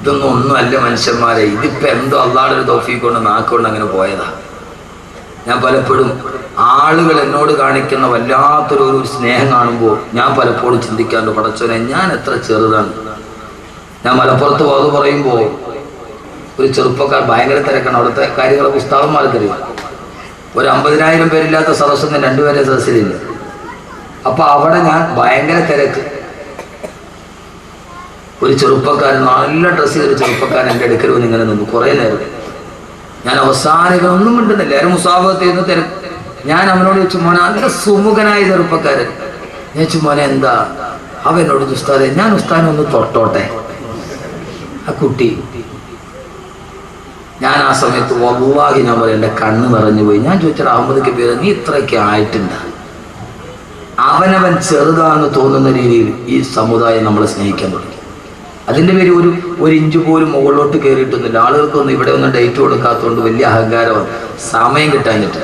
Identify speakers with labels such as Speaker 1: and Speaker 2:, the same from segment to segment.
Speaker 1: ഇതൊന്നും ഒന്നുമല്ല മനുഷ്യന്മാരെ. ഇതിപ്പോൾ എന്തോ അള്ളാഹുടെ ഒരു തൗഫീഖ് കൊണ്ട് നാക്കുകൊണ്ട് അങ്ങനെ പോയതാ. ഞാൻ പലപ്പോഴും ആളുകൾ എന്നോട് കാണിക്കുന്ന വല്ലാത്തൊരു സ്നേഹം കാണുമ്പോൾ ഞാൻ പലപ്പോഴും ചിന്തിക്കാറുണ്ട്, പടച്ചോനെ ഞാൻ എത്ര ചെറുതാണ്. ഞാൻ മലപ്പുറത്ത് പോയത് പറയുമ്പോൾ ഒരു ചെറുപ്പക്കാർ ഭയങ്കര തിരക്കാണ്. അവിടുത്തെ കാര്യങ്ങളൊക്കെ ഉസ്താദന്മാർക്കറിയാം. ഒരു 50,000 പേരില്ലാത്ത സദസ്സൊന്നും 2 പേരെ സദസ്സിലില്ല. അപ്പോൾ അവിടെ ഞാൻ ഭയങ്കര തിരക്ക്. ഒരു ചെറുപ്പക്കാരൻ, നല്ല ഡ്രസ്സ് ചെയ്തൊരു ചെറുപ്പക്കാരൻ എൻ്റെ അടുക്കൽ വന്ന് ഇങ്ങനെ നിന്നു കുറേ നേരം. ഞാൻ അവസാനം ഒന്നും മിണ്ടുന്നില്ല. എല്ലാവരും മുസാഫത്ത് ചെയ്യുന്ന തിരക്ക്. ഞാൻ അവനോട് ചോദിച്ചു, മോനെ നല്ല സുമുഖനായ ചെറുപ്പക്കാരൻ. ഞാൻ ചോദിച്ചു, മോനെ എന്താ? അവനോട് ഉസ്താദെ ഞാൻ ഉസ്താദിനെ ഒന്ന് തൊട്ടോട്ടെ. ആ കുട്ടി, ഞാൻ ആ സമയത്ത് വല്ലാഹി ഞാൻ പറയാം എൻ്റെ കണ്ണ് നിറഞ്ഞു പോയി. ഞാൻ ചോദിച്ചാൽ അഹമ്മദിക്ക് പേര് നീ ഇത്രയൊക്കെ ആയിട്ടുണ്ട്. അവനവൻ ചെറുതാണെന്ന് തോന്നുന്ന രീതിയിൽ ഈ സമുദായം നമ്മളെ സ്നേഹിക്കാൻ തുടങ്ങി. അതിൻ്റെ പേര് ഒരു ഇഞ്ച് പോലും മുകളിലോട്ട് കയറിയിട്ടൊന്നുമില്ല. ആളുകൾക്കൊന്നും ഇവിടെ ഒന്നും ഡേറ്റ് കൊടുക്കാത്തതുകൊണ്ട് വലിയ അഹങ്കാരമാണ്, സമയം കിട്ടാഞ്ഞിട്ട്.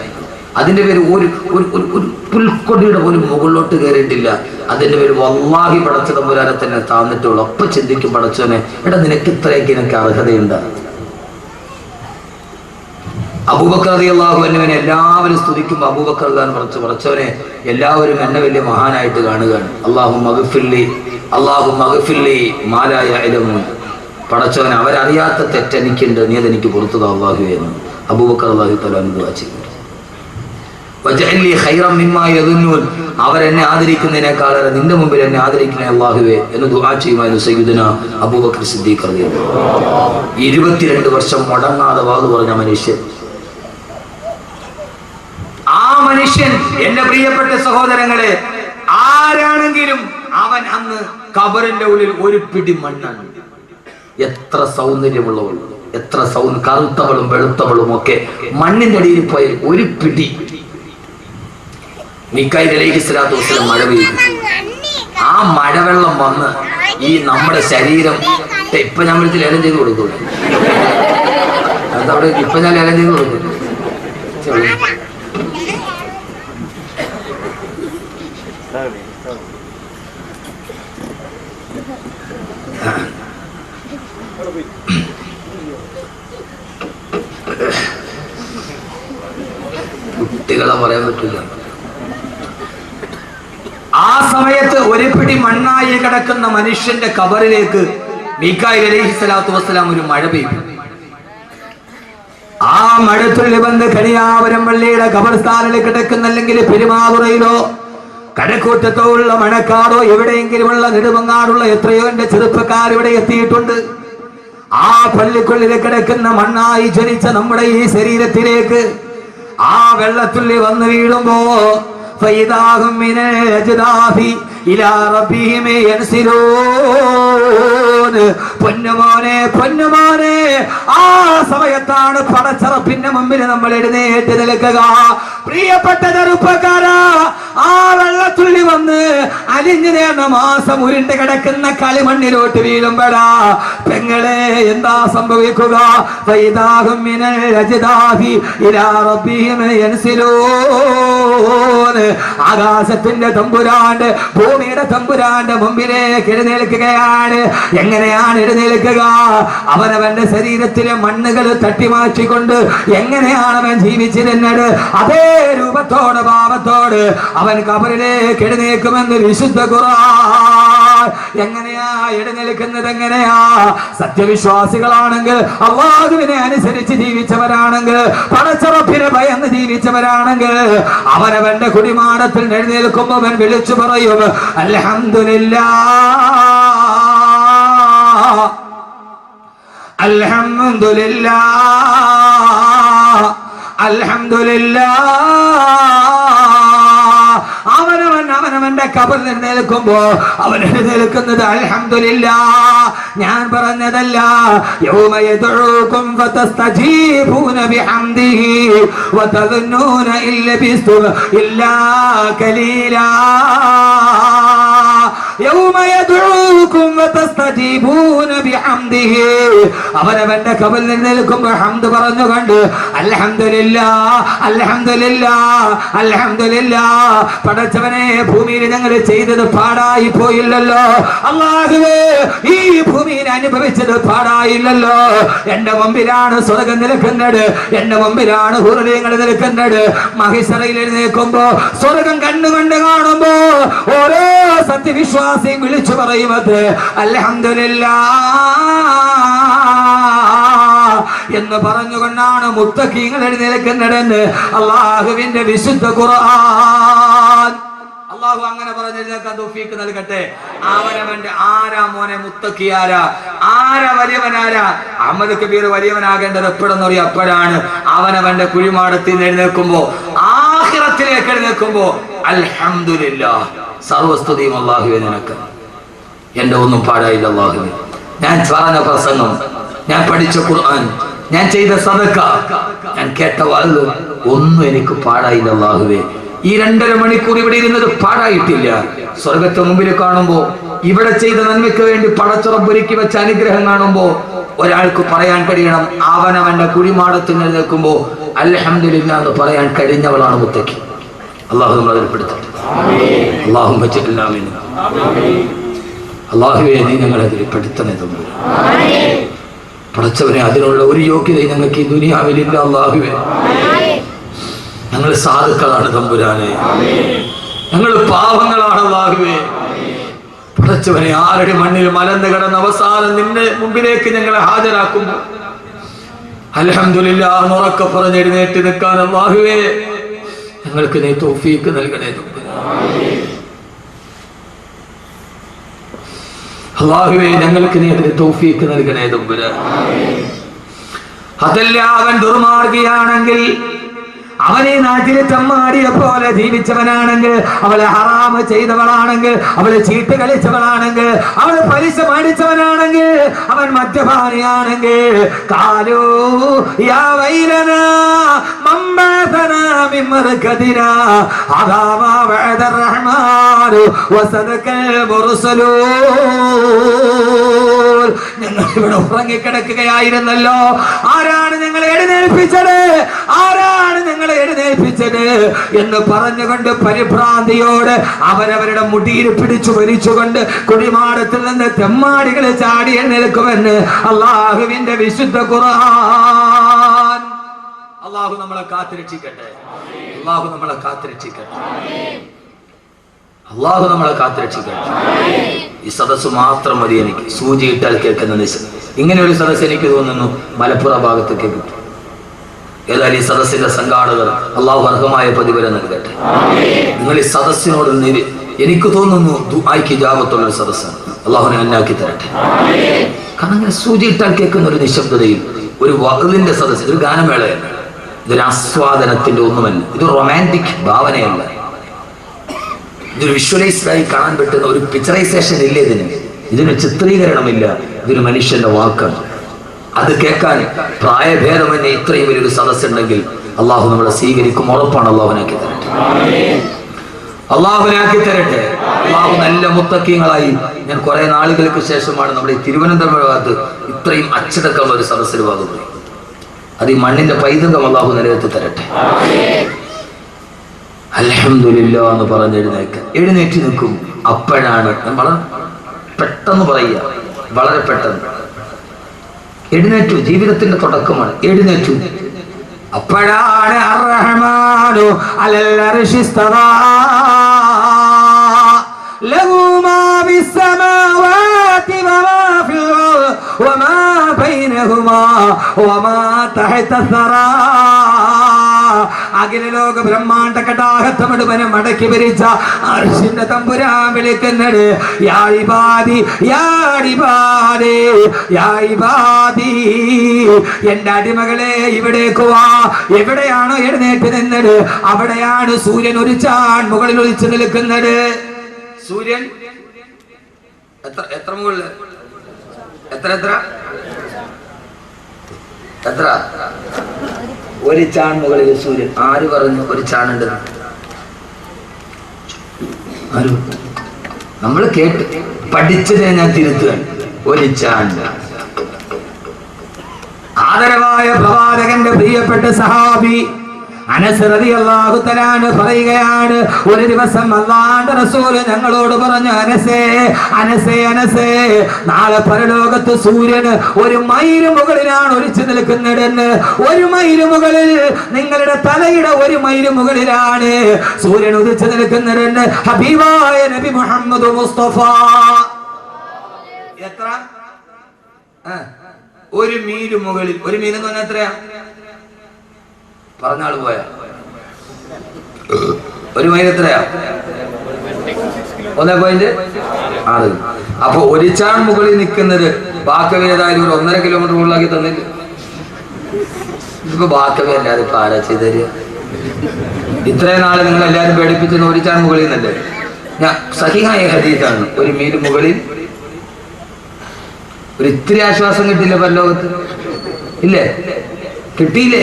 Speaker 1: അതിൻ്റെ പേര് ഒരു പുൽക്കൊടിയുടെ പോലും മുകളിലോട്ട് കയറിയിട്ടില്ല. അതിൻ്റെ പേര് വല്ലാഹി പടച്ച തമ്പുരാനെ തന്നെ താന്നിട്ടുള്ളൂ. അപ്പം ചിന്തിക്കും, പടച്ചോനെ എടാ നിനക്ക് ഇത്രയൊക്കെ എനിക്ക് അർഹതയുണ്ട്. അബൂബക്കർ റളിയല്ലാഹു അൻഹുവിനെ എല്ലാവരും സ്തുതിക്കുമ്പോൾ അബൂബക്കർ റളിയല്ലാഹു പടച്ചവനെ എല്ലാവരും എന്നെ വലിയ മഹാനായിട്ട് കാണുകയാണ്. അല്ലാഹുമ്മ ഗ്ഫിർലി മാ ലാ യഅലമൂൻ. പടച്ചവനെ അവരറിയാത്ത തെറ്റെനിക്കുണ്ട്, നീ അതെനിക്ക് പുറത്തു താ അല്ലാഹുവേ എന്ന് അബൂബക്കർ റളിയല്ലാഹു തആല ദുആ ചെയ്തു. വജഅൽനി ഖൈറൻ മിമ്മാ യദുന്നൂൻ. അവരെന്നെ ആദരിക്കുന്നതിനേക്കാളേറെ നിന്റെ മുമ്പിൽ എന്നെ ആദരിക്കണേ അല്ലാഹുവേ എന്ന് ദുആ ചെയ്യുമായിരുന്നു സയ്യിദുനാ അബൂബക്കർ സിദ്ദീഖ് റളിയല്ലാഹു അൻഹു. 22 വർഷം മുടങ്ങാതെ വാദ് പറഞ്ഞ മനുഷ്യൻ. ആ മനുഷ്യൻ, എന്റെ പ്രിയപ്പെട്ട സഹോദരങ്ങളെ, ആരാണെങ്കിലും അവൻ അന്ന് ഖബറിന്റെ ഉള്ളിൽ ഒരു പിടി മണ്ണാണ്. എത്ര സൗന്ദര്യമുള്ളവളും എത്ര കറുത്തവളും വെളുത്തവളും ഒക്കെ മണ്ണിന്റെ അടിയിൽ പോയ ഒരു പിടി. മീകായിൽ അലൈഹിസ്സലാത്തു വസ്സലാം മഴ പെയ്തു. ആ മഴവെള്ളം വന്ന് ഈ നമ്മുടെ ശരീരം ഇപ്പൊ ഞാൻ വിളിച്ച് ലേലം ചെയ്ത് കൊടുക്കൂല. അതവിടെ ഇപ്പൊ ഞാൻ ലേലം ചെയ്ത് കൊടുക്കും. കുട്ടികളെ പറയാൻ പറ്റില്ല. ആ സമയത്ത് ഒരു പിടി മണ്ണായി കിടക്കുന്ന മനുഷ്യന്റെ ഖബറിലേക്ക് മീകായിൽ അലൈഹിസ്സലാത്തു വസ്സലാം ഒരു മഴ പെയ്തു. ആ മഴത്തുള്ളി വന്ന് കണിയാപുരം പള്ളിയുടെ ഖബർസ്ഥാനിൽ കിടക്കുന്ന, അല്ലെങ്കിൽ പെരുമാതുറയിലോ കഴക്കൂട്ടത്തോ ഉള്ള മണക്കാടോ എവിടെയെങ്കിലുമുള്ള നെടുമങ്ങാടുള്ള എത്രയോ എന്റെ ചെറുപ്പക്കാർ ഇവിടെ എത്തിയിട്ടുണ്ട്. ആ പള്ളിക്കുള്ളിൽ കിടക്കുന്ന മണ്ണായി ജ്വലിച്ച നമ്മുടെ ഈ ശരീരത്തിലേക്ക് ആ വെള്ളത്തുള്ളി വന്ന് വീഴുമ്പോ ഫൈദാഹും മിനൽ അജ്ദാഫി ഇലാ റബ്ബിഹിം യൻസിലൂൻ. പൊന്നുമോനെ, ആ സമയത്താണ് പടച്ചറപ്പിന്റെ മുമ്പിൽ നമ്മൾ എഴുന്നേറ്റ് നിൽക്കുക. പ്രിയപ്പെട്ട ചെറുപ്പക്കാരാ, ആ വെള്ളത്തുള്ളി വന്ന് അലിഞ്ഞു നേർന്ന മാസം ഉരുണ്ട് കിടക്കുന്ന കളിമണ്ണിലോട്ട് വീഴുമ്പോഴാ പെങ്ങളെ എന്താ സംഭവിക്കുക? ഫൈദാഹും മിനൽ അജ്ദാഫി ഇലാ റബ്ബിഹിം യൻസിലൂൻ. ആകാശത്തിന്റെ തമ്പുരാന്റെ, ഭൂമിയുടെ തമ്പുരാന്റെ മുമ്പിലേക്ക് എഴുന്നേൽക്കുകയാണ്. എങ്ങനെയാണ് എഴുന്നേൽക്കുക? അവനവന്റെ ശരീരത്തിലെ മണ്ണുകൾ തട്ടിമാറ്റിക്കൊണ്ട് എങ്ങനെയാണ് അവൻ ജീവിച്ചിരുന്നത്, അതേ രൂപത്തോട് ഭാവത്തോട് അവൻ ഖബറിലേക്ക് എഴുന്നേൽക്കുമെന്ന് വിശുദ്ധ ഖുർആൻ. എങ്ങനെയാ എഴുന്നേൽക്കുന്നത്? എങ്ങനെയാ? സത്യവിശ്വാസികളാണെങ്കിൽ, അല്ലാഹുവിനെ അനുസരിച്ച് ജീവിച്ചവരാണെങ്കിൽ, പടച്ചറപ്പിനെ ഭയന്ന് ജീവിച്ചവരാണെങ്കിൽ അവനവന്റെ കുടിമാടത്തിൽ എഴുന്നേൽക്കുമ്പോൾ അവൻ വിളിച്ചു പറയും, അൽഹംദുലില്ലാഹ്, അൽഹംദുലില്ലാഹ്, അൽഹംദുലില്ലാഹ്. അവനവന്റെ ഖബറിൽ എഴുന്നേൽക്കുമ്പോ അവൻ എഴുന്നേൽക്കുന്നത് അൽഹംദുലില്ലാഹ്. ഞാൻ പറഞ്ഞതല്ല, യൗമ യദ്ഉകും ഫതസ്തജീബൂന ബിഹംദിഹി വതദുന്നൂന ഇല്ലബിസ്തും ഇല്ലാ ഖലീലാ. യൗമ യദ്ഊകും വതസ്തജീബൂന ബിഹംദിഹി. അവനവന്റെ ഖബറിൽ നിൽക്കുമ്പോൾ ഹംദ് പറഞ്ഞുകൊണ്ട് അൽഹംദുലില്ലാഹ് അൽഹംദുലില്ലാഹ് അൽഹംദുലില്ലാഹ്. പടച്ചവനെ, ഭൂമിയിൽ ഞങ്ങൾ ചെയ്തത് പാടായി പോയില്ലല്ലോ അല്ലാഹുവേ, ഈ ഭൂമിയിൽ അനുഭവിച്ചത് പാടായില്ലല്ലോ. എന്റെ മുമ്പിലാണ് സ്വർഗം നിൽക്കുന്നത്, എന്റെ മുമ്പിലാണ് ഹുറങ്ങൾ നിൽക്കുന്നത്. മഹിശറയിൽ എഴുന്നേൽക്കുമ്പോ സ്വർഗം കണ്ണുകൊണ്ട് കാണുമ്പോ ഓരോ സത്യവിശ്വാസിയും വിളിച്ചു പറയുന്നത് അൽഹംദുലില്ലാഹ് എന്ന് പറഞ്ഞുകൊണ്ടാണ് മുത്തഖീങ്ങൾ എഴുന്നേൽക്കുന്നതെന്ന് അല്ലാഹുവിന്റെ വിശുദ്ധ ഖുർആൻ. അല്ലാഹു അങ്ങനെ പറഞ്ഞെഴുന്നേൽക്കാൻ തൗഫീഖ് നൽകട്ടെ. അവനവന്റെ ആരാ മോനെ മുത്തഖി, ആരാ വലിയവനാരാ? അഹമ്മദ് കബീർ വലിയവനാകേണ്ടത് എപ്പോഴെന്ന് പറയാം, അപ്പോഴാണ് അവനവന്റെ കുഴിമാടത്തിൽ നിന്ന് എഴുന്നേൽക്കുമ്പോ, ആഖിറത്തിലേക്ക് എഴുന്നേൽക്കുമ്പോ അൽഹംദുലില്ലാഹ്, സർവസ്തുതിയും അല്ലാഹുവേ നിനക്ക്. എന്റെ ഒന്നും പാടായില്ല അല്ലാഹുവേ. ഞാൻ പറഞ്ഞ പ്രസംഗം, ഞാൻ പഠിച്ച ഖുർആൻ, ഞാൻ ചെയ്ത സദഖ, ഞാൻ കേട്ട വാഴ് ഒന്നും എനിക്ക് പാടായില്ല അല്ലാഹുവേ. ഈ 2.5 മണിക്കൂർ ഇവിടെ ഇരുന്നത് പാടായിട്ടില്ല. സ്വർഗത്തെ മുമ്പിൽ കാണുമ്പോ, ഇവിടെ ചെയ്ത നന്മയ്ക്ക് വേണ്ടി പടച്ചുറപ്പൊരുക്കി വെച്ച അനുഗ്രഹം കാണുമ്പോ ഒരാൾക്ക് പറയാൻ കഴിയണം, അവനവന്റെ കുഴിമാടത്തിൽ നിൽക്കുമ്പോ അൽഹംദുലില്ലാഹ് എന്ന് പറയാൻ കഴിഞ്ഞവളാണ് മുത്തഖി. അല്ലാഹു നമ്മളെ അതിൽപ്പെടുത്തട്ടെ. അല്ലാഹു വെച്ചിട്ടില്ല. അല്ലാഹുവേ, നീ ഞങ്ങളെ അതിൽപ്പെടുത്തണേ തമ്പുരാൻ. പടച്ചവനെ, അതിനുള്ള ഒരു യോഗ്യത ഞങ്ങൾക്ക് ഈ ദുനിയാവിലില്ല അല്ലാഹുവേ. ഞങ്ങൾ സാധുക്കളാണ് തമ്പുരാനെ, ഞങ്ങൾ പാവങ്ങളാണ് അല്ലാഹുവേ. പടച്ചവനെ, ആരുടെ മണ്ണിൽ മലന്ന് കിടന്ന അവസാനം നിന്റെ മുമ്പിലേക്ക് ഞങ്ങളെ ഹാജരാക്കുമ്പോ അൽഹംദുലില്ലാഹ് ഉറക്കെ പറഞ്ഞ് എഴുന്നേറ്റ് നിൽക്കാൻ അല്ലാഹുവേ ഞങ്ങൾക്ക് നീ തൗഫീഖ് നൽകണേ തമ്പുരാനെ. അല്ലാഹുവേ, ഞങ്ങൾക്ക് നീ അതിന് തൗഫീഖ് നൽകണേ തമ്പുരാനെ. അതല്ല, അവൻ ദുർമാർഗിയാണെങ്കിൽ, അവനെ നാട്ടിലെ ചമ്മാടിയെ പോലെ ജീവിച്ചവനാണെങ്കിൽ, അവളെ ഹറാമ് ചെയ്തവളാണെങ്കിൽ, അവളെ ചീട്ട് കളിച്ചവളാണെങ്കിൽ, അവളെ പലിശ മേടിച്ചവനാണെങ്കിൽ, അവൻ മദ്യപാനിയാണെങ്കിൽ, കാലൂ യാ വൈലനാ മംബഅസനാ മിൻ മർകദിനാ അദാ മാ വഅദ റഹ്മാനു വസദകൽ മുർസലൂൻ. ഞങ്ങൾ ഇവിടെ ഉറങ്ങിക്കിടക്കുകയായിരുന്നല്ലോ, ആരാണ് ഞങ്ങളെ എഴുന്നേൽപ്പിച്ചത്, ആരാണ് ഞങ്ങളെ എഴുന്നേൽപ്പിച്ചത് എന്ന് പറഞ്ഞുകൊണ്ട് പരിഭ്രാന്തിയോട് അവരവരുടെ മുടിയിൽ പിടിച്ചു വലിച്ചുകൊണ്ട് കുടിമാടത്തിൽ നിന്ന് തെമ്മാടികൾ ചാടി എഴുന്നേൽക്കുമെന്ന് അല്ലാഹുവിന്റെ വിശുദ്ധ ഖുർആൻ. അല്ലാഹു നമ്മളെ കാത്തുരക്ഷിക്കട്ടെ. അല്ലാഹു നമ്മളെ കാത്തുരക്ഷിക്കട്ടെ. അല്ലാഹു നമ്മളെ കാത്തുരക്ഷിക്കട്ടെ. ഈ സദസ്സ് മാത്രം മതി എനിക്ക്. സൂചിയിട്ടാൽ കേൾക്കുന്ന നിശ. ഇങ്ങനെ ഒരു സദസ്സ് എനിക്ക് തോന്നുന്നു മലപ്പുറം ഭാഗത്തൊക്കെ കിട്ടും. ഏതായാലും ഈ സദസ്സിന്റെ സംഘാടകർ അല്ലാഹു അർഹമായ പ്രതിഫലം നൽകട്ടെ. നിങ്ങൾ ഈ സദസ്സിനോട് എനിക്ക് തോന്നുന്നു ദുആയ്ക്ക് ഇജാബത്തുള്ള സദസ്സാണ്. അല്ലാഹുവിനെ നന്നാക്കി തരട്ടെ. കാരണം അങ്ങനെ സൂചിയിട്ടാൽ കേൾക്കുന്ന ഒരു നിശബ്ദതയിൽ ഒരു വഅദിന്റെ സദസ്സ്, ഒരു ഗാനമേളയല്ല, ഇതൊരു ആസ്വാദനത്തിന്റെ ഒന്നുമല്ല, ഇത് റൊമാൻറ്റിക് ഭാവനയല്ല, ഇതൊരു വിഷ്വലൈസ്ഡായി കാണാൻ പറ്റുന്ന ഒരു പിക്ചറൈസേഷൻ ഇല്ല ഇതിന് ചിത്രീകരണമില്ല. ഇതൊരു മനുഷ്യന്റെ വാക്കാണ്. അത് കേൾക്കാൻ പ്രായഭേദമെന്നെ ഇത്രയും വലിയൊരു സദസ്സുണ്ടെങ്കിൽ അള്ളാഹു നമ്മളെ സ്വീകരിക്കും, ഉറപ്പാണ്. അള്ളാഹുനാക്കി തരട്ടെ. അള്ളാഹുനാക്കി തരട്ടെ. അള്ളാഹു നല്ല മുത്തഖീങ്ങളായി. ഞാൻ കുറെ നാളുകൾക്ക് ശേഷമാണ് നമ്മുടെ ഈ തിരുവനന്തപുരം ഭാഗത്ത് ഇത്രയും അച്ചടക്കമുള്ള ഒരു സദസ്സിൽ ഭാഗത്ത്. അത് ഈ മണ്ണിന്റെ പൈതൃകം അള്ളാഹു നിലനിർത്തി തരട്ടെ. അൽഹംദുലില്ലാഹ് എന്ന് പറഞ്ഞ് എഴുന്നേറ്റ് നിൽക്കും. അപ്പോഴാണ് വളരെ പെട്ടെന്ന് പറയുക, വളരെ പെട്ടെന്ന് എഴുന്നേറ്റു. ജീവിതത്തിന്റെ തുടക്കമാണ്. എഴുന്നേറ്റു. അപ്പോഴാണ് അർറഹ്മാനു അലൽ അർശി ഇസ്തവാ ലഹു മാ ഫിസ്സമാവാതി വമാ ഫിൽ വമാ ബൈനഹുമാ വമാ തഹത സറാ. അഖിലലോക ബ്രഹ്മാണ്ഡ കടാഹത്തമടുവനെ മടക്കി ഭരിച്ച അർശിന്റെ തമ്പുരാൻ വിളിക്കുന്നത് യാ ഇബാദി യാ ഇബാദി യാ ഇബാദി. എന്റെ അടിമകളെ ഇവിടേക്ക് വാ. എവിടെയാണോ എഴുന്നേറ്റ് നിന്നത് അവിടെയാണ് സൂര്യൻ ഒരു ചാൺ മുകളിൽ ഒളിച്ചു നിൽക്കുന്നത്. സൂര്യൻ എത്ര മുകളിൽ? എത്ര ഒരു ചാൺ മുകളിൽ സൂര്യൻ. ആര് പറഞ്ഞു ഒരു ചാണുണ്ട്? ആര്? നമ്മൾ കേട്ട് പഠിച്ചതിനെ ഞാൻ തിരുത്തുകയാണ്. ഒലിച്ചാണ്ട് ആദരവായ പ്രവാചകന്റെ പ്രിയപ്പെട്ട സഹാബി അനസ് റളിയല്ലാഹു തആല പറയുകയാണ്, ഒരു ദിവസം അല്ലാഹുവിന്റെ റസൂൽ ഞങ്ങളോട് പറഞ്ഞു, അനസേ അനസേ അനസേ, നാളെ പരലോകത്ത് സൂര്യന് 1 മൈൽ മുകളിലാണ് ഒലിച്ചു നിൽക്കുന്നതെന്ന്. 1 മൈൽ മുകളിൽ, നിങ്ങളുടെ തലയുടെ 1 മൈൽ മുകളിലാണ് സൂര്യൻ ഉദിച്ചു നിൽക്കുന്നതെന്ന് ഹബീബായ നബി മുഹമ്മദ് മുസ്തഫ. എത്ര? 1 മീൽ മുകളിൽ. 1 മീൽ എന്ന് പറഞ്ഞാൽ എത്രയാ? പറഞ്ഞാൾ പോയാ 1 മൈൽ എത്രയാ? 1.6. അപ്പൊ ഒലിച്ചാൻ മുകളിൽ നിൽക്കുന്നത് ബാക്കവി ഏതായാലും ഒരു 1.5 കിലോമീറ്റർ മുകളിലാക്കി തന്നില്ല. ഇതിപ്പോ ബാക്കവി അല്ലാതെ ഇപ്പൊ ആരാ ചെയ്ത് തരിക? ഇത്രയും നാളെ നിങ്ങൾ എല്ലാവരും പേടിപ്പിച്ചെന്ന് ഒലിച്ചാൻ മുകളിൽ നിന്നല്ലേ? ഞാൻ സഹിഹായ ഹദീസാണ്. 1 മീൽ മുകളിൽ ഒരു ഇത്തിരി ആശ്വാസം കിട്ടില്ല പരലോകത്ത്? ഇല്ലേ? കിട്ടിയില്ലേ?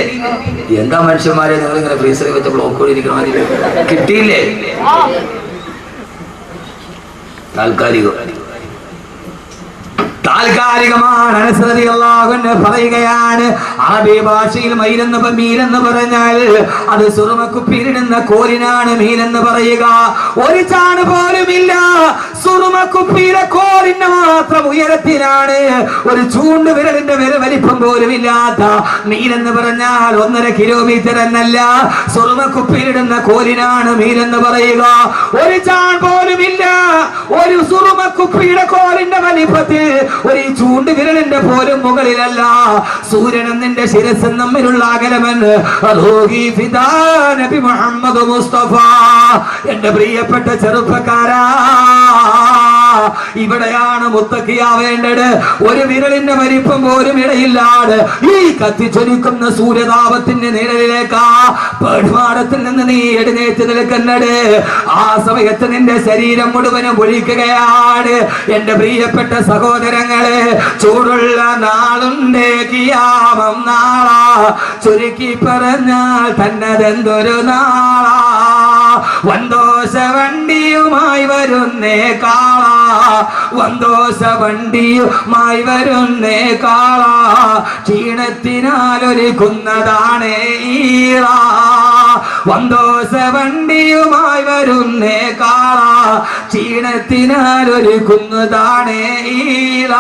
Speaker 1: എന്താ മനുഷ്യന്മാരെ നിങ്ങൾ ഇങ്ങനെ ഫ്രീസറിൽ വെച്ച ബ്ലോക്ക് ഇരിക്കണ മാതിരി കിട്ടിയില്ലേ? താൽക്കാലികമാണ്. അനസ് റളിയല്ലാഹു അൻഹു പറയുകയാണ്, അറബി ഭാഷയിൽ മീലെന്ന് പറഞ്ഞാൽ അത് സുറുമക്കുപ്പിയിലിടുന്ന കോലിനാണ് മീലെന്ന് പറയുക. ഒരു ചാണ് പോലുമില്ല, സുറുമക്കുപ്പിയിലെ കോലിന് മാത്രം ഉയരത്തിലാണ്, ഒരു ചൂണ്ട് വിരലിന്റെ വലിപ്പം പോലും ഇല്ലാത്ത മീലെന്ന് പറഞ്ഞാൽ 1.5 കിലോമീറ്റർ എന്നല്ല, സുറുമക്കുപ്പിയിലിടുന്ന കോലിനാണ് മീലെന്ന് പറയുക. ഒരു ചാൺ പോലുമില്ല, ഒരു സുറുമക്കുപ്പിയുടെ കോലിന്റെ വലിപ്പത്തിൽ, ഒരു ചൂണ്ട് വിരലിന്റെ പോലും മുകളിലല്ല സൂര്യനും നിന്റെ ശിരസും തമ്മിലുള്ള അകലമെന്ന് നബി മുഹമ്മദ് മുസ്തഫ. എന്റെ പ്രിയപ്പെട്ട ചെറുപ്പക്കാരാ, ഇവിടെയാണ് മുത്തക്കിയാവേണ്ടത്. ഒരു വിരലിന്റെ വലിപ്പം പോലും ഇടയില്ലാതെ ഈ കത്തിച്ചൊലിക്കുന്ന സൂര്യതാപത്തിന്റെ നിഴലിലേക്കാ പേടുമാടത്തിൽ നിന്ന് നീ എഴുന്നേറ്റ് നിൽക്കുന്നത്. ആ സമയത്ത് നിന്റെ ശരീരം മുഴുവനും ഒഴിക്കുകയാണ്. എന്റെ പ്രിയപ്പെട്ട സഹോദരങ്ങളെ, ചൂടുള്ള നാളുണ്ടേ കിയാമം നാളാ, ചുരുക്കി പറഞ്ഞാൽ തന്നതെന്തൊരു നാളാ. വന്തോഷ വണ്ടിയുമായി വരുന്നേ കാള, വന്തോഷ വണ്ടിയുമായി വരുന്നേ കാള, ക്ഷീണത്തിനാലൊരുക്കുന്നതാണേ ഈറ. വന്തോഷ വണ്ടിയുമായി വരുന്നേ കാള, ക്ഷീണത്തിനാലൊരുക്കുന്നതാണേ ഈറ.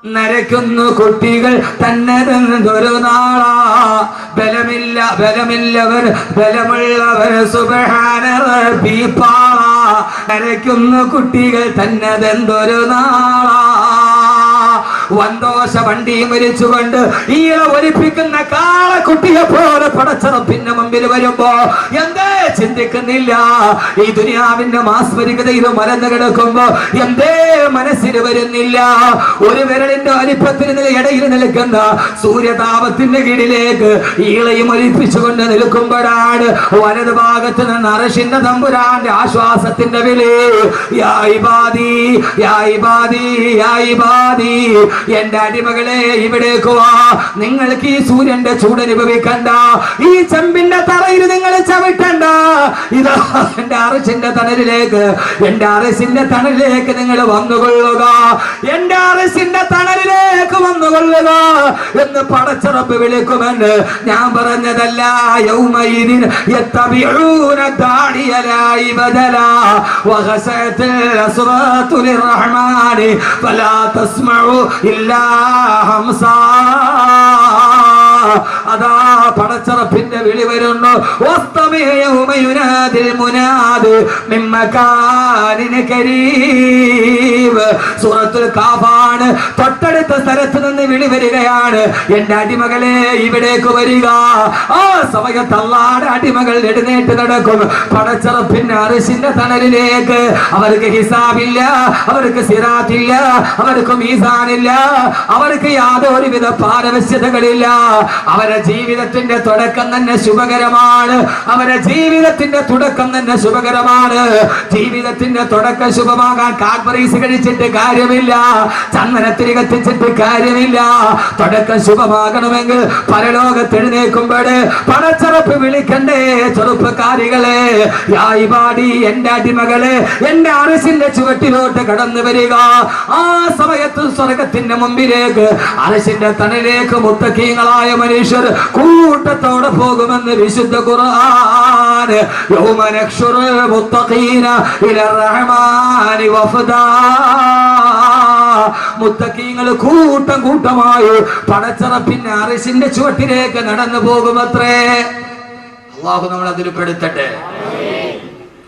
Speaker 1: നരക്കുന്നു കുട്ടികൾ തന്നതെന്തൊരു നാളാ, ബലമില്ലവർ ബലമുള്ളവർ സുബ്ഹാന റബ്ബി പാള. നരക്കുന്നു കുട്ടികൾ തന്നതെന്തൊരു നാളാ. വന്തോഷ വണ്ടിയും മരിച്ചുകൊണ്ട് ഈള ഒലിപ്പിക്കുന്ന കാളക്കുട്ടിയെ പോലെ പടച്ചറപ്പിന്റെ മുമ്പിൽ വരുമ്പോ എന്തേ ചിന്തിക്കുന്നില്ല? ഈ ദുനിയാവിന്റെ മാസ്മരികതയിൽ മലന്ന് കിടക്കുമ്പോ എന്തേ മനസ്സിൽ വരുന്നില്ല? ഒരു വിരലിന്റെ വലിപ്പത്തിൽ ഇടയിൽ നിൽക്കുന്ന സൂര്യതാപത്തിന്റെ കീഴിലേക്ക് ഈളയും ഒലിപ്പിച്ചുകൊണ്ട് നിൽക്കുമ്പോഴാണ് വലത് ഭാഗത്ത് നിന്ന് അർശിന്റെ തമ്പുരാന്റെ ആശ്വാസത്തിന്റെ വിളി. യാ ഇബാദി യാ ഇബാദി യാ ഇബാദി, എന്റെ അടിമകളെ ഇവിടേക്ക് വാ. നിങ്ങൾക്ക് ഈ സൂര്യന്റെ ചൂടനുഭവിക്കണ്ട, ഈ ചെമ്പിന്റെ തറയിൽ നിങ്ങൾ ചവിട്ടണ്ട. ഇതാ എന്റെ അറശിന്റെ തണലിലേക്ക്, എന്റെ അറശിന്റെ തണലിലേക്ക് നിങ്ങൾ വന്നുകൊള്ളുക, എന്റെ അറശിന്റെ തണലിലേക്ക് വന്നുകൊള്ളുക എന്ന് പടച്ചറപ്പ് വിളിക്കുമെന്ന് ഞാൻ പറഞ്ഞതല്ല. യൗമയിദിൻ യത്തബിഊന ദാഇയ ലാ ഇബദല വഖസഅത്തിൽ അസ്വാതു ലിർറഹ്മാനി ഫലാ തസ്മഉ ഇല്ലാ ഹംസാ. അതാ പടച്ചറപ്പിന്റെ വിളി വരുന്നു. സൂറത്തുൽ കാഫാണ്. തൊട്ടടുത്ത സ്ഥലത്ത് നിന്ന് വിളി വരികയാണ്, എന്റെ അടിമകളെ ഇവിടേക്ക് വരിക. ആ സമയത്ത് അല്ലാഹുവിന്റെ അടിമകൾ എഴുന്നേറ്റ് നടക്കും പടച്ചറപ്പിന്റെ അർശിന്റെ തണലിലേക്ക്. അവർക്ക് ഹിസാബില്ല, അവർക്ക് സിറാത്തില്ല, അവർക്ക് മീസാനില്ല, അവർക്ക് യാതൊരുവിധ പാരവശ്യതകളില്ല. അവരുടെ ജീവിതത്തിന്റെ തുടക്കം തന്നെ ശുഭകരമാണ്. അവരുടെ ജീവിതത്തിന്റെ തുടക്കം തന്നെ ശുഭകരമാണ്. ജീവിതത്തിന്റെ തുടക്കം ശുഭമാകാൻ കാഡ്ബറീസ് കഴിച്ചിട്ട് കാര്യമില്ല, ചന്ദനത്തിരി കത്തിച്ചിട്ട് കാര്യമില്ല, തുടക്കം ശുഭമാകണമെങ്കിൽ പരലോകത്ത് എഴുന്നേൽക്കുമ്പോഴേ പടച്ചറപ്പ് വിളിക്കണ്ടേ ചെറുപ്പക്കാരികളെ, യാ ഇബാദി, എന്റെ അടിമകളെ, എന്റെ അർശിന്റെ ചുവട്ടിലോട്ട് കടന്നു വരിക. ആ സമയത്ത് സ്വർഗത്തിന്റെ മുമ്പിലേക്ക്, അർശിന്റെ തണലിലേക്ക് മുത്തഖീങ്ങളായ മനുഷ്യർ കൂട്ടത്തോടെ പോകുമെന്ന് വിശുദ്ധ ഖുർആൻ. യൗമ നഹ്ശുറുൽ മുത്തഖീന ഇലർ റഹ്മാനി വഫദാ. മുത്തഖീങ്ങൾ കൂട്ടം കൂട്ടമായി പടച്ചറപ്പിന്റെ അർശിന്റെ ചുവട്ടിലേക്ക് നടന്നു പോകുമത്രേ. അല്ലാഹു നമ്മളെ അതിൽ പെടുത്തട്ടെ,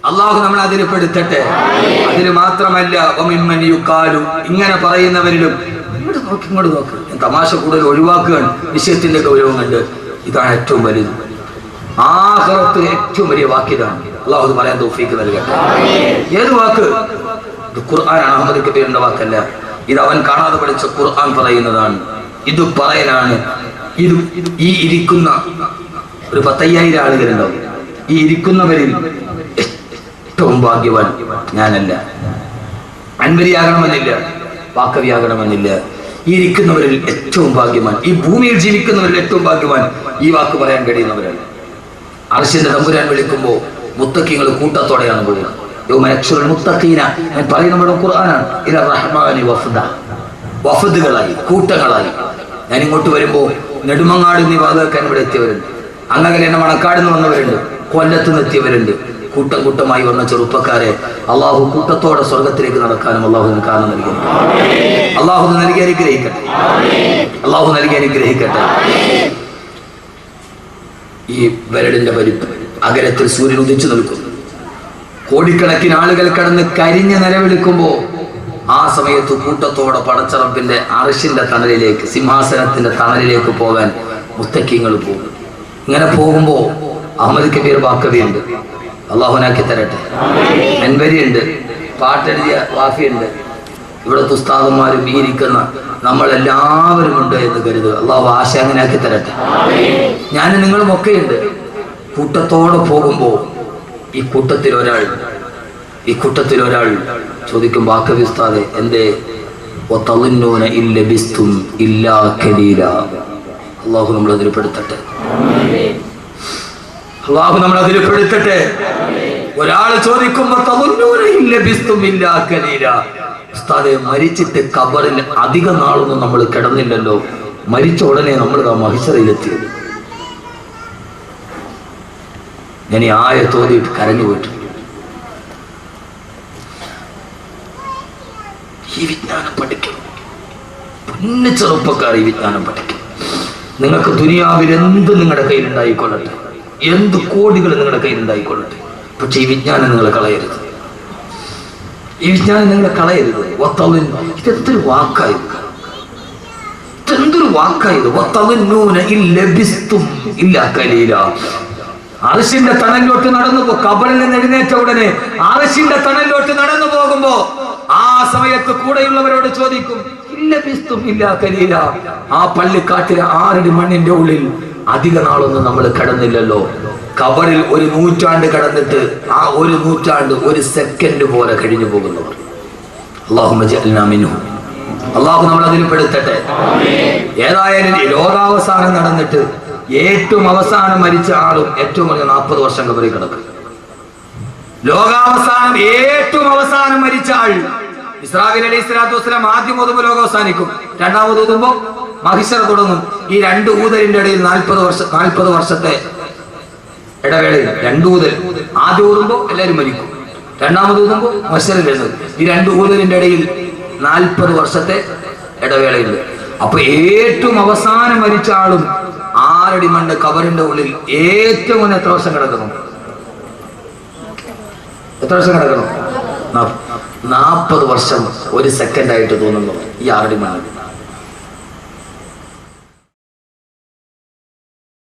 Speaker 1: അല്ലാഹു നമ്മളെ അതിൽ പെടുത്തട്ടെ. അതിന് മാത്രമല്ല, ഇങ്ങനെ പറയുന്നവരിലും ഇങ്ങോട്ട് നോക്ക്, തമാശ കൂടുതൽ ഒഴിവാക്കുകയാണ്, വിഷയത്തിന്റെ ഗൗരവം കണ്ട്. ഇതാണ് ഏറ്റവും വലുത്, ആഖിറത്ത് ഏറ്റവും വലിയ വാക്കിതാണ്. അല്ലാഹു പറയാൻ തൗഫീഖ് നൽകട്ടെ. ഏത് വാക്ക്? ഇത് ഖുർആനാണ്, അഹമ്മദ് കബീറിന്റെ വാക്കല്ല. ഇത് അവൻ കാണാതെ പഠിച്ച ഖുർആൻ പറയുന്നതാണ്. ഇത് പറയലാണ്. ഇത് ഈ ഇരിക്കുന്ന ഒരു 10,000 ആളുകളുണ്ടാവും. ഈ ഇരിക്കുന്നവരിൽ ഏറ്റവും ഭാഗ്യവാൻ ഞാനല്ല. അൻവരിയാകണമെന്നില്ല, വാക്കവിയാകണമെന്നില്ല. ഈ ഇരിക്കുന്നവരിൽ ഏറ്റവും ഭാഗ്യവാൻ, ഈ ഭൂമിയിൽ ജീവിക്കുന്നവരിൽ ഏറ്റവും ഭാഗ്യവാൻ ഈ വാക്ക് പറയാൻ കഴിയുന്നവരാണ്. അർശിന്റെ തമ്പുരാൻ വിളിക്കുമ്പോൾ മുത്തഖീങ്ങൾ കൂട്ടത്തോടെയാണ് പോകുന്നത്. ഞാൻ പറയുന്ന ഖുർആനാണ്. ഇല റഹ്മാനി വഫദ, വഫദുകളായി, കൂട്ടങ്ങളായി. ഞാൻ ഇങ്ങോട്ട് വരുമ്പോ നെടുമങ്ങാട് നിവാദക്കാൻ ഇവിടെ എത്തിയവരുണ്ട്, അങ്ങനെ എന്നെ മണക്കാട് നിന്ന് വന്നവരുണ്ട്, കൊല്ലത്ത് നിന്ന് എത്തിയവരുണ്ട്. കൂട്ടം കൂട്ടമായി വന്ന ചെറുപ്പക്കാരെ അള്ളാഹു കൂട്ടത്തോടെ സ്വർഗത്തിലേക്ക് നടക്കാനും അള്ളാഹുവിന് കാരണം നൽകി, അള്ളാഹു നൽകി അനുഗ്രഹിക്കട്ടെ, അള്ളാഹു നൽകി അനുഗ്രഹിക്കട്ടെ. ഈ വരടിന്റെ പരിപ്പ് അകലത്തിൽ സൂര്യൻ ഉദിച്ചു നിൽക്കുന്നു. കോടിക്കണക്കിന് ആളുകൾ കടന്ന് കരിഞ്ഞ് നിലവിളിക്കുമ്പോ ആ സമയത്ത് കൂട്ടത്തോടെ പടച്ചറപ്പിന്റെ അർശിന്റെ തണലിലേക്ക്, സിംഹാസനത്തിന്റെ തണലിലേക്ക് പോകാൻ മുത്തഖീങ്ങൾ പോകും. ഇങ്ങനെ പോകുമ്പോ അഹമ്മദ് കബീർ ബാക്കവിയുണ്ട്, അള്ളാഹുനാക്കി തരട്ടെ. അൻവരിയുണ്ട്, പാട്ടെഴുതിയ വാഫിയുണ്ട്. ഇവിടുത്തെ ഉസ്താദന്മാരും ഈ ഇരിക്കുന്ന നമ്മളെല്ലാവരും ഉണ്ട് എന്ന് കരുതുക. അള്ളാഹു ആശ അങ്ങനെ ആക്കി തരട്ടെ. ഞാനും നിങ്ങളും ഒക്കെയുണ്ട്. കൂട്ടത്തോടെ പോകുമ്പോ ഈ കൂട്ടത്തിൽ ഒരാൾ ചോദിക്കും, ബാക്കവി ഉസ്താദെ, എന്തേ അള്ളാഹു നമ്മളതിൽ പെടുത്തട്ടെ, അള്ളാഹു നമ്മളതിൽ പെടുത്തട്ടെ. ഒരാൾ ചോദിക്കുമ്പോ ഉസ്താദെ, മരിച്ചിട്ട് ഖബറിൽ അധിക നാളൊന്നും നമ്മൾ കിടന്നില്ലല്ലോ, മരിച്ച ഉടനെ നമ്മൾ ആ മഹിശറയിലെത്തിയത്. ഞാൻ ഈ ആയ തോന്നിയിട്ട് കരഞ്ഞു പോയിട്ടു. ഈ വിജ്ഞാനം പഠിക്കണം, പിന്നെ ചെറുപ്പക്കാർ ഈ വിജ്ഞാനം പഠിക്കണം. നിങ്ങൾക്ക് ദുനിയാവിൽ എന്ത് നിങ്ങളുടെ കയ്യിലുണ്ടായിക്കൊള്ളട്ടെ, എന്ത് കോടികൾ നിങ്ങളുടെ കയ്യിലുണ്ടായിക്കൊള്ളട്ടെ, പക്ഷെ ഈ വിജ്ഞാനം നിങ്ങൾ കളയരുത്, ഈ വിജ്ഞാനം നിങ്ങൾ കളയരുത്. ഇതെന്തൊരു വാക്കായത്, ഇതെന്തൊരു വാക്കായത്. അർശിന്റെ തണലിലോട്ട് നടന്നു പോ, ഖബറിൽ നിന്ന് എഴുന്നേറ്റ ഉടനെ അർശിന്റെ തണലിലോട്ട് നടന്നു പോകുമ്പോ ആ സമയത്ത് കൂടെയുള്ളവരോട് ചോദിക്കും, ആ പള്ളിക്കാട്ടിലെ 6 അടി മണ്ണിന്റെ ഉള്ളിൽ അധിക നാളൊന്നും നമ്മൾ കിടന്നില്ലല്ലോ. ഖബറിൽ 1 നൂറ്റാണ്ട് കിടന്നിട്ട് ആ 1 നൂറ്റാണ്ട് 1 സെക്കൻഡ് പോലെ കഴിഞ്ഞു പോകുന്നവർ. അള്ളാഹു നമ്മൾ അതിൽ പെടുത്തട്ടെ. ഏതായാലും ലോകാവസാനം നടന്നിട്ട് ഏറ്റവും അവസാനം മരിച്ച ആളും ഏറ്റവും കുറഞ്ഞ 40 വർഷം ഖബറിൽ കിടക്കും. ലോകാവസാനം ഏറ്റവും അവസാനം മരിച്ച ആൾ ഇസ്രാഫീൽ അലൈഹി സ്വലാത്തു വസ്സലാം ആദ്യം ഊതുമ്പോൾ ലോകം അവസാനിക്കും, രണ്ടാമത് ഊതുമ്പോ മഹിശറ തുടങ്ങും. ഈ 2 ഊതലിന്റെ ഇടയിൽ 40 വർഷത്തെ ഇടവേളയിൽ 2 ഊതൽ. ആദ്യം ഊതുമ്പോ എല്ലാവരും മരിക്കും, രണ്ടാമത് ഊതുമ്പോ മഹിശറിൽ എഴുതും. ഈ 2 ഊതലിന്റെ ഇടയിൽ 40 വർഷത്തെ ഇടവേളയുണ്ട്. അപ്പൊ ഏറ്റവും അവസാനം മരിച്ച ആളും 6 അടി മണ്ണ് ഖബറിന്റെ ഉള്ളിൽ ഏറ്റവും എത്ര വർഷം കിടക്കണം? എത്ര വർഷം കിടക്കണം? 40 വർഷം 1 സെക്കൻഡ് ആയിട്ട് തോന്നുന്നു ഈ 6 അടി മണ്ണ്.